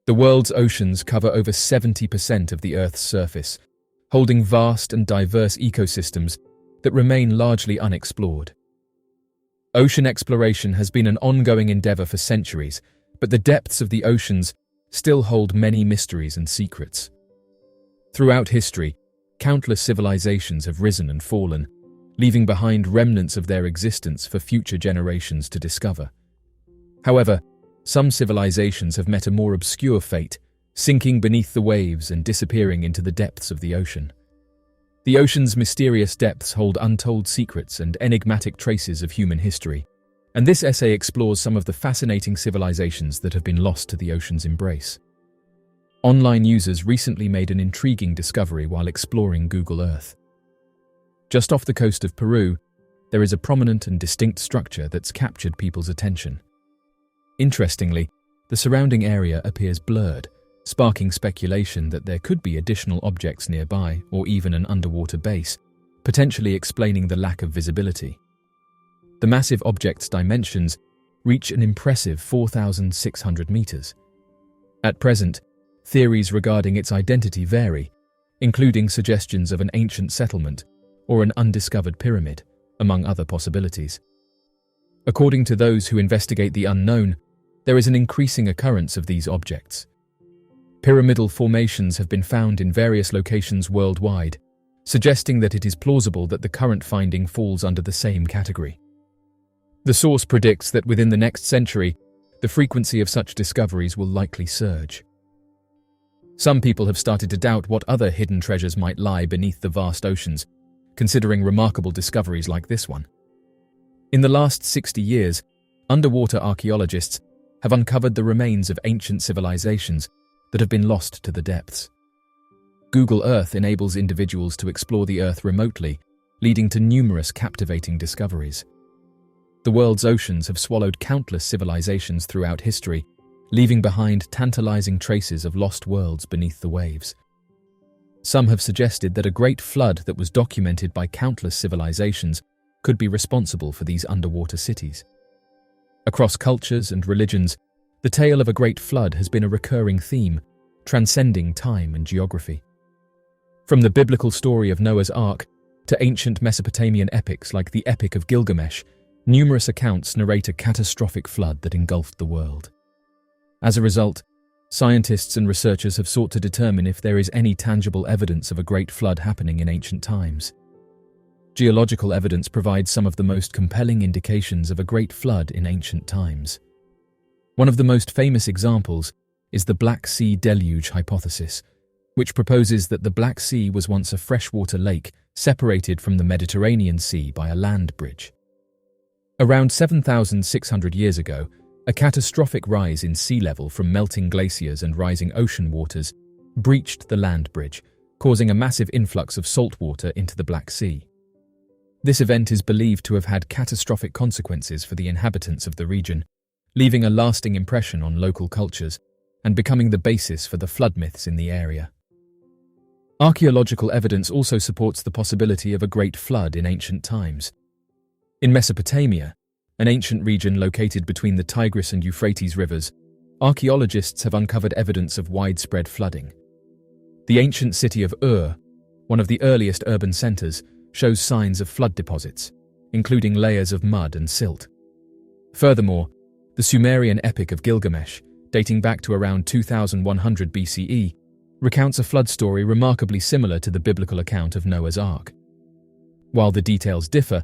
The world's oceans cover over 70% of the Earth's surface, holding vast and diverse ecosystems that remain largely unexplored. Ocean exploration has been an ongoing endeavor for centuries, but the depths of the oceans still hold many mysteries and secrets. Throughout history, countless civilizations have risen and fallen, leaving behind remnants of their existence for future generations to discover. However, some civilizations have met a more obscure fate, sinking beneath the waves and disappearing into the depths of the ocean. The ocean's mysterious depths hold untold secrets and enigmatic traces of human history, and this essay explores some of the fascinating civilizations that have been lost to the ocean's embrace. Online users recently made an intriguing discovery while exploring Google Earth. Just off the coast of Peru, there is a prominent and distinct structure that's captured people's attention. Interestingly, the surrounding area appears blurred, sparking speculation that there could be additional objects nearby or even an underwater base, potentially explaining the lack of visibility. The massive object's dimensions reach an impressive 4,600 meters. At present, theories regarding its identity vary, including suggestions of an ancient settlement or an undiscovered pyramid, among other possibilities. According to those who investigate the unknown, there is an increasing occurrence of these objects. Pyramidal formations have been found in various locations worldwide, suggesting that it is plausible that the current finding falls under the same category. The source predicts that within the next century, the frequency of such discoveries will likely surge. Some people have started to doubt what other hidden treasures might lie beneath the vast oceans, considering remarkable discoveries like this one. In the last 60 years, underwater archaeologists have uncovered the remains of ancient civilizations that have been lost to the depths. Google Earth enables individuals to explore the Earth remotely, leading to numerous captivating discoveries. The world's oceans have swallowed countless civilizations throughout history, leaving behind tantalizing traces of lost worlds beneath the waves. Some have suggested that a great flood that was documented by countless civilizations could be responsible for these underwater cities. Across cultures and religions, the tale of a great flood has been a recurring theme, transcending time and geography. From the biblical story of Noah's Ark to ancient Mesopotamian epics like the Epic of Gilgamesh, numerous accounts narrate a catastrophic flood that engulfed the world. As a result, scientists and researchers have sought to determine if there is any tangible evidence of a great flood happening in ancient times. Geological evidence provides some of the most compelling indications of a great flood in ancient times. One of the most famous examples is the Black Sea deluge hypothesis, which proposes that the Black Sea was once a freshwater lake separated from the Mediterranean Sea by a land bridge. Around 7,600 years ago, a catastrophic rise in sea level from melting glaciers and rising ocean waters breached the land bridge, causing a massive influx of salt water into the Black Sea. This event is believed to have had catastrophic consequences for the inhabitants of the region, leaving a lasting impression on local cultures and becoming the basis for the flood myths in the area. Archaeological evidence also supports the possibility of a great flood in ancient times. In Mesopotamia, an ancient region located between the Tigris and Euphrates rivers, archaeologists have uncovered evidence of widespread flooding. The ancient city of Ur, one of the earliest urban centers, shows signs of flood deposits, including layers of mud and silt. Furthermore, the Sumerian Epic of Gilgamesh, dating back to around 2100 BCE, recounts a flood story remarkably similar to the biblical account of Noah's Ark. While the details differ,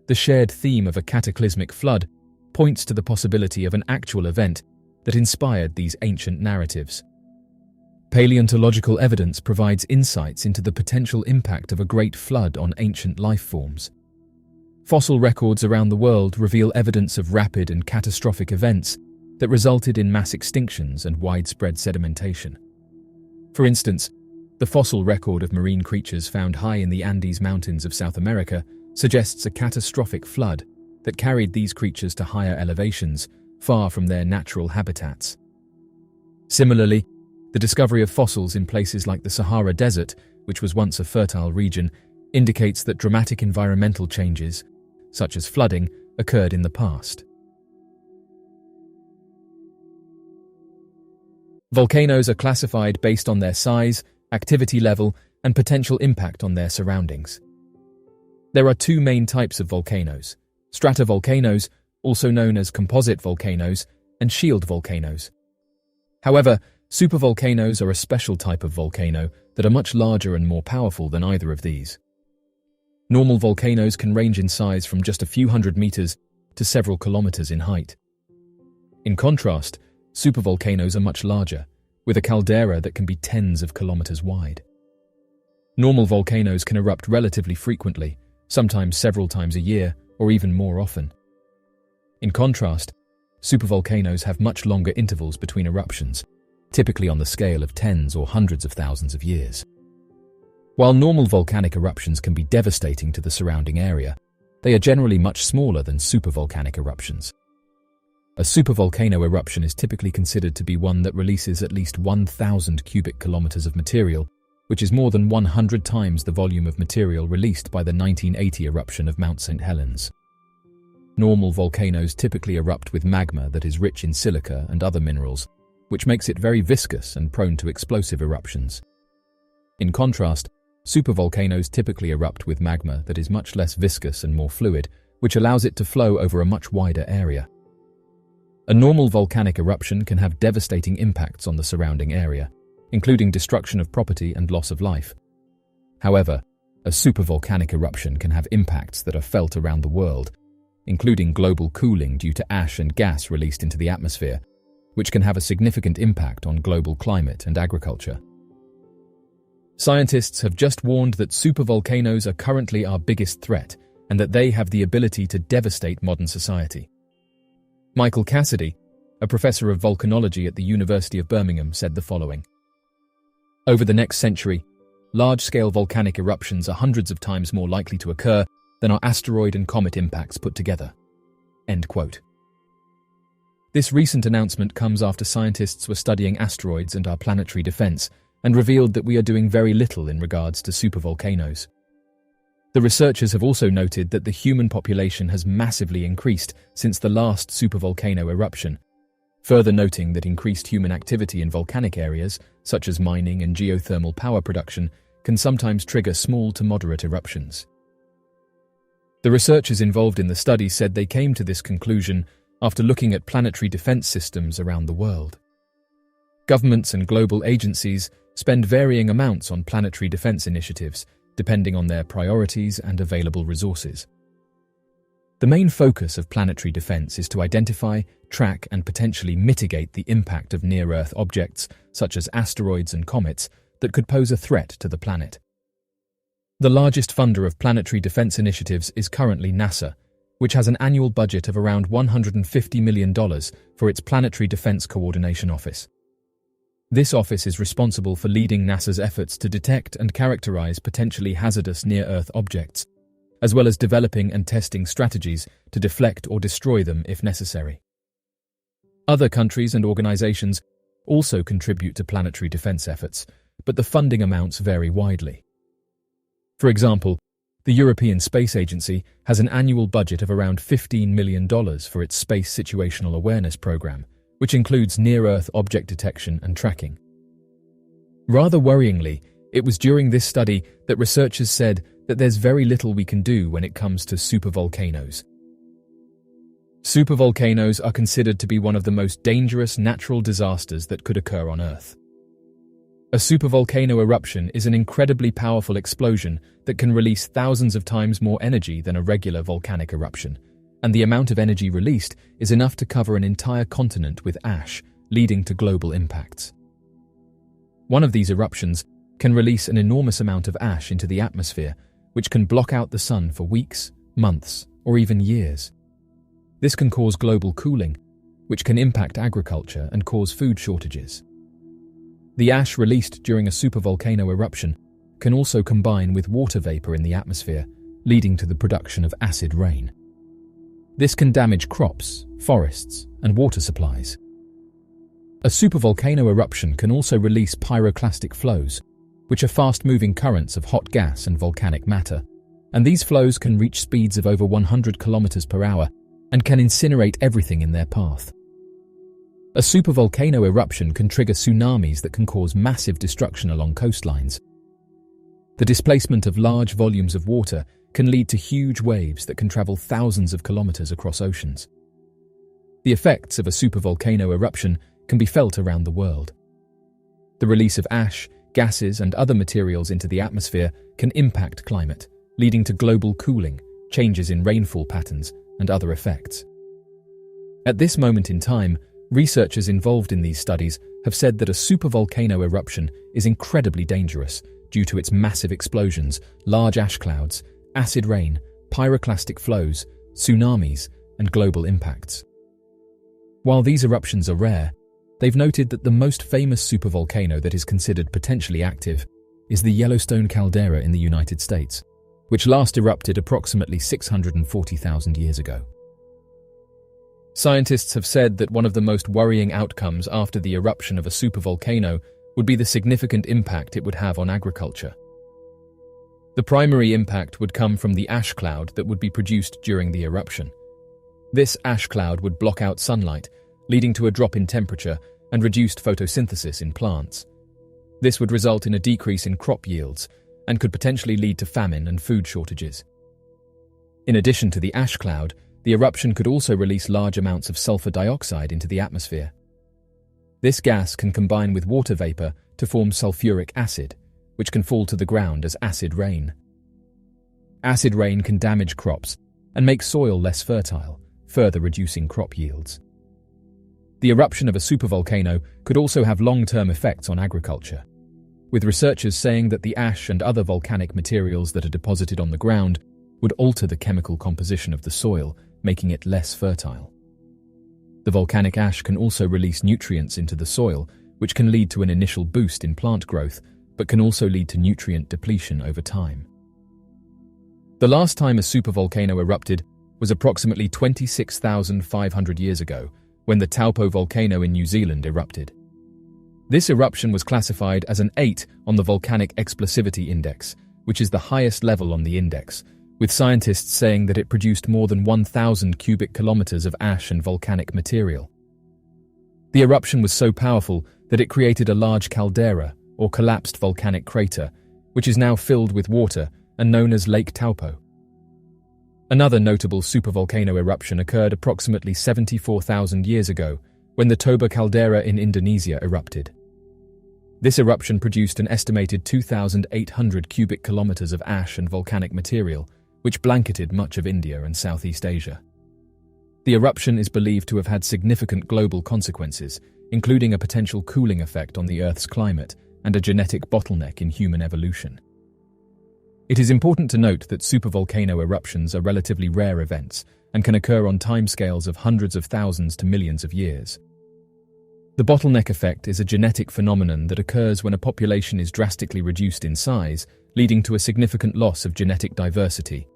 the shared theme of a cataclysmic flood points to the possibility of an actual event that inspired these ancient narratives. Paleontological evidence provides insights into the potential impact of a great flood on ancient life forms. Fossil records around the world reveal evidence of rapid and catastrophic events that resulted in mass extinctions and widespread sedimentation. For instance, the fossil record of marine creatures found high in the Andes Mountains of South America suggests a catastrophic flood that carried these creatures to higher elevations, far from their natural habitats. Similarly, the discovery of fossils in places like the Sahara Desert, which was once a fertile region, indicates that dramatic environmental changes, such as flooding, occurred in the past. Volcanoes are classified based on their size, activity level, and potential impact on their surroundings. There are two main types of volcanoes: stratovolcanoes, also known as composite volcanoes, and shield volcanoes. However, supervolcanoes are a special type of volcano that are much larger and more powerful than either of these. Normal volcanoes can range in size from just a few hundred meters to several kilometers in height. In contrast, supervolcanoes are much larger, with a caldera that can be tens of kilometers wide. Normal volcanoes can erupt relatively frequently, sometimes several times a year, or even more often. In contrast, supervolcanoes have much longer intervals between eruptions, typically on the scale of tens or hundreds of thousands of years. While normal volcanic eruptions can be devastating to the surrounding area, they are generally much smaller than supervolcanic eruptions. A supervolcano eruption is typically considered to be one that releases at least 1,000 cubic kilometers of material, which is more than 100 times the volume of material released by the 1980 eruption of Mount St. Helens. Normal volcanoes typically erupt with magma that is rich in silica and other minerals, which makes it very viscous and prone to explosive eruptions. In contrast, supervolcanoes typically erupt with magma that is much less viscous and more fluid, which allows it to flow over a much wider area. A normal volcanic eruption can have devastating impacts on the surrounding area, including destruction of property and loss of life. However, a supervolcanic eruption can have impacts that are felt around the world, including global cooling due to ash and gas released into the atmosphere, which can have a significant impact on global climate and agriculture. Scientists have just warned that supervolcanoes are currently our biggest threat and that they have the ability to devastate modern society. Michael Cassidy, a professor of volcanology at the University of Birmingham, said the following: "Over the next century, large-scale volcanic eruptions are hundreds of times more likely to occur than our asteroid and comet impacts put together." End quote. This recent announcement comes after scientists were studying asteroids and our planetary defense and revealed that we are doing very little in regards to supervolcanoes. The researchers have also noted that the human population has massively increased since the last supervolcano eruption, further noting that increased human activity in volcanic areas, such as mining and geothermal power production, can sometimes trigger small to moderate eruptions. The researchers involved in the study said they came to this conclusion after looking at planetary defense systems around the world. Governments and global agencies spend varying amounts on planetary defense initiatives, depending on their priorities and available resources. The main focus of planetary defense is to identify, track, and potentially mitigate the impact of near-Earth objects, such as asteroids and comets, that could pose a threat to the planet. The largest funder of planetary defense initiatives is currently NASA, which has an annual budget of around $150 million for its Planetary Defense Coordination Office. This office is responsible for leading NASA's efforts to detect and characterize potentially hazardous near-Earth objects, as well as developing and testing strategies to deflect or destroy them if necessary. Other countries and organizations also contribute to planetary defense efforts, but the funding amounts vary widely. For example, the European Space Agency has an annual budget of around $15 million for its Space Situational Awareness program, which includes near-Earth object detection and tracking. Rather worryingly, it was during this study that researchers said that there's very little we can do when it comes to supervolcanoes. Supervolcanoes are considered to be one of the most dangerous natural disasters that could occur on Earth. A supervolcano eruption is an incredibly powerful explosion that can release thousands of times more energy than a regular volcanic eruption, and the amount of energy released is enough to cover an entire continent with ash, leading to global impacts. One of these eruptions can release an enormous amount of ash into the atmosphere, which can block out the sun for weeks, months, or even years. This can cause global cooling, which can impact agriculture and cause food shortages. The ash released during a supervolcano eruption can also combine with water vapor in the atmosphere, leading to the production of acid rain. This can damage crops, forests, and water supplies. A supervolcano eruption can also release pyroclastic flows, which are fast-moving currents of hot gas and volcanic matter, and these flows can reach speeds of over 100 kilometers per hour and can incinerate everything in their path. A supervolcano eruption can trigger tsunamis that can cause massive destruction along coastlines. The displacement of large volumes of water can lead to huge waves that can travel thousands of kilometers across oceans. The effects of a supervolcano eruption can be felt around the world. The release of ash, gases, and other materials into the atmosphere can impact climate, leading to global cooling, changes in rainfall patterns, and other effects. At this moment in time, researchers involved in these studies have said that a supervolcano eruption is incredibly dangerous due to its massive explosions, large ash clouds, acid rain, pyroclastic flows, tsunamis, and global impacts. While these eruptions are rare, they've noted that the most famous supervolcano that is considered potentially active is the Yellowstone caldera in the United States, which last erupted approximately 640,000 years ago. Scientists have said that one of the most worrying outcomes after the eruption of a supervolcano would be the significant impact it would have on agriculture. The primary impact would come from the ash cloud that would be produced during the eruption. This ash cloud would block out sunlight, leading to a drop in temperature and reduced photosynthesis in plants. This would result in a decrease in crop yields and could potentially lead to famine and food shortages. In addition to the ash cloud, the eruption could also release large amounts of sulfur dioxide into the atmosphere. This gas can combine with water vapor to form sulfuric acid, which can fall to the ground as acid rain. Acid rain can damage crops and make soil less fertile, further reducing crop yields. The eruption of a supervolcano could also have long-term effects on agriculture, with researchers saying that the ash and other volcanic materials that are deposited on the ground would alter the chemical composition of the soil, making it less fertile. The volcanic ash can also release nutrients into the soil, which can lead to an initial boost in plant growth, but can also lead to nutrient depletion over time. The last time a supervolcano erupted was approximately 26,500 years ago, when the Taupo volcano in New Zealand erupted. This eruption was classified as an 8 on the Volcanic Explosivity Index, which is the highest level on the index, with scientists saying that it produced more than 1,000 cubic kilometers of ash and volcanic material. The eruption was so powerful that it created a large caldera, or collapsed volcanic crater, which is now filled with water and known as Lake Taupo. Another notable supervolcano eruption occurred approximately 74,000 years ago, when the Toba caldera in Indonesia erupted. This eruption produced an estimated 2,800 cubic kilometers of ash and volcanic material, which blanketed much of India and Southeast Asia. The eruption is believed to have had significant global consequences, including a potential cooling effect on the Earth's climate and a genetic bottleneck in human evolution. It is important to note that supervolcano eruptions are relatively rare events and can occur on timescales of hundreds of thousands to millions of years. The bottleneck effect is a genetic phenomenon that occurs when a population is drastically reduced in size, leading to a significant loss of genetic diversity.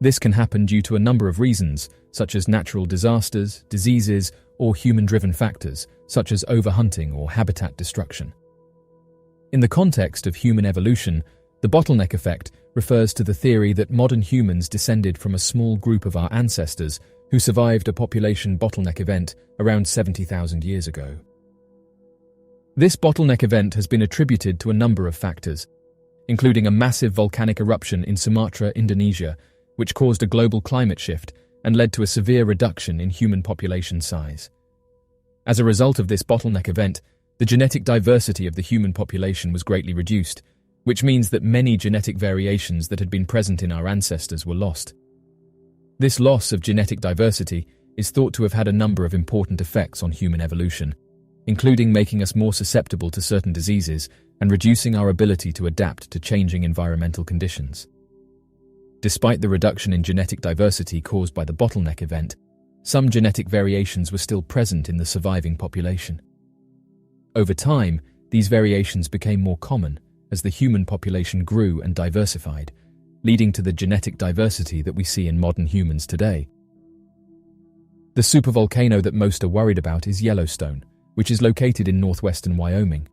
This can happen due to a number of reasons, such as natural disasters, diseases, or human-driven factors, such as overhunting or habitat destruction. In the context of human evolution, the bottleneck effect refers to the theory that modern humans descended from a small group of our ancestors who survived a population bottleneck event around 70,000 years ago. This bottleneck event has been attributed to a number of factors, including a massive volcanic eruption in Sumatra, Indonesia, which caused a global climate shift and led to a severe reduction in human population size. As a result of this bottleneck event, the genetic diversity of the human population was greatly reduced, which means that many genetic variations that had been present in our ancestors were lost. This loss of genetic diversity is thought to have had a number of important effects on human evolution, including making us more susceptible to certain diseases and reducing our ability to adapt to changing environmental conditions. Despite the reduction in genetic diversity caused by the bottleneck event, some genetic variations were still present in the surviving population. Over time, these variations became more common as the human population grew and diversified, leading to the genetic diversity that we see in modern humans today. The supervolcano that most are worried about is Yellowstone, which is located in northwestern Wyoming.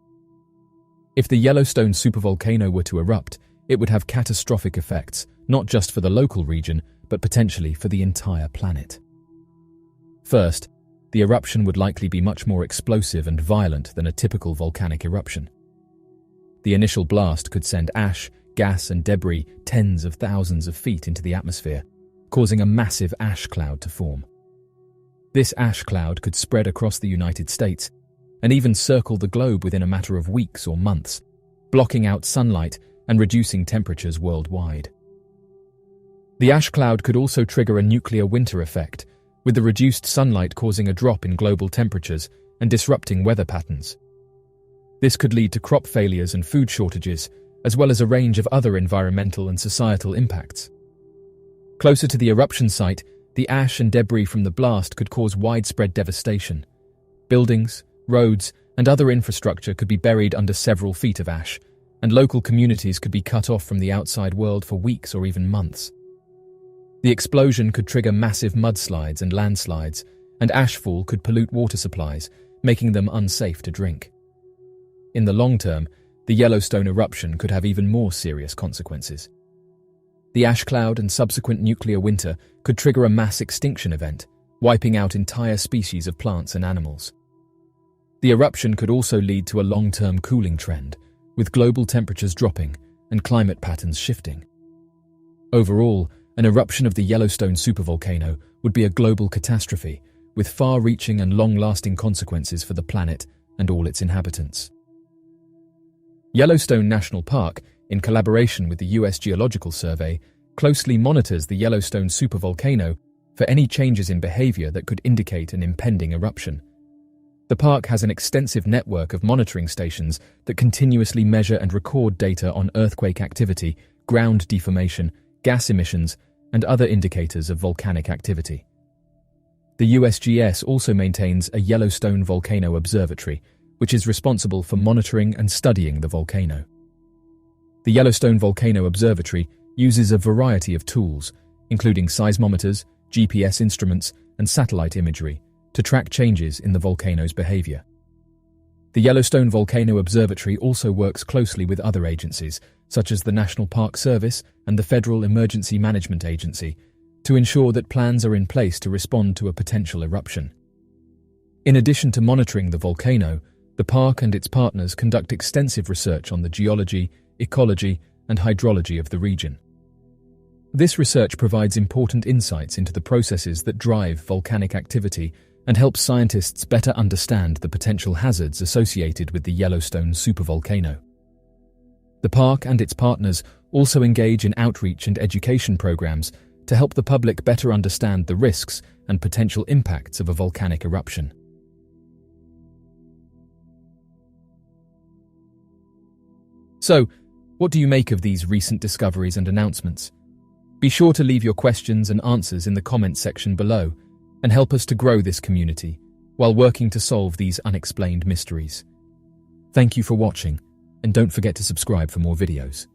If the Yellowstone supervolcano were to erupt, it would have catastrophic effects, not just for the local region, but potentially for the entire planet. First, the eruption would likely be much more explosive and violent than a typical volcanic eruption. The initial blast could send ash, gas, and debris tens of thousands of feet into the atmosphere, causing a massive ash cloud to form. This ash cloud could spread across the United States and even circle the globe within a matter of weeks or months, blocking out sunlight and reducing temperatures worldwide. The ash cloud could also trigger a nuclear winter effect, with the reduced sunlight causing a drop in global temperatures and disrupting weather patterns. This could lead to crop failures and food shortages, as well as a range of other environmental and societal impacts. Closer to the eruption site, the ash and debris from the blast could cause widespread devastation. Buildings, roads, and other infrastructure could be buried under several feet of ash, and local communities could be cut off from the outside world for weeks or even months. The explosion could trigger massive mudslides and landslides, and ashfall could pollute water supplies, making them unsafe to drink. In the long term, the Yellowstone eruption could have even more serious consequences. The ash cloud and subsequent nuclear winter could trigger a mass extinction event, wiping out entire species of plants and animals. The eruption could also lead to a long-term cooling trend, with global temperatures dropping and climate patterns shifting. Overall, an eruption of the Yellowstone supervolcano would be a global catastrophe, with far-reaching and long-lasting consequences for the planet and all its inhabitants. Yellowstone National Park, in collaboration with the U.S. Geological Survey, closely monitors the Yellowstone supervolcano for any changes in behavior that could indicate an impending eruption. The park has an extensive network of monitoring stations that continuously measure and record data on earthquake activity, ground deformation, gas emissions, and other indicators of volcanic activity. The USGS also maintains a Yellowstone Volcano Observatory, which is responsible for monitoring and studying the volcano. The Yellowstone Volcano Observatory uses a variety of tools, including seismometers, GPS instruments, and satellite imagery, to track changes in the volcano's behavior. The Yellowstone Volcano Observatory also works closely with other agencies, such as the National Park Service and the Federal Emergency Management Agency, to ensure that plans are in place to respond to a potential eruption. In addition to monitoring the volcano, the park and its partners conduct extensive research on the geology, ecology, and hydrology of the region. This research provides important insights into the processes that drive volcanic activity and helps scientists better understand the potential hazards associated with the Yellowstone supervolcano. The park and its partners also engage in outreach and education programs to help the public better understand the risks and potential impacts of a volcanic eruption. So, what do you make of these recent discoveries and announcements? Be sure to leave your questions and answers in the comments section below and help us to grow this community while working to solve these unexplained mysteries. Thank you for watching, and don't forget to subscribe for more videos.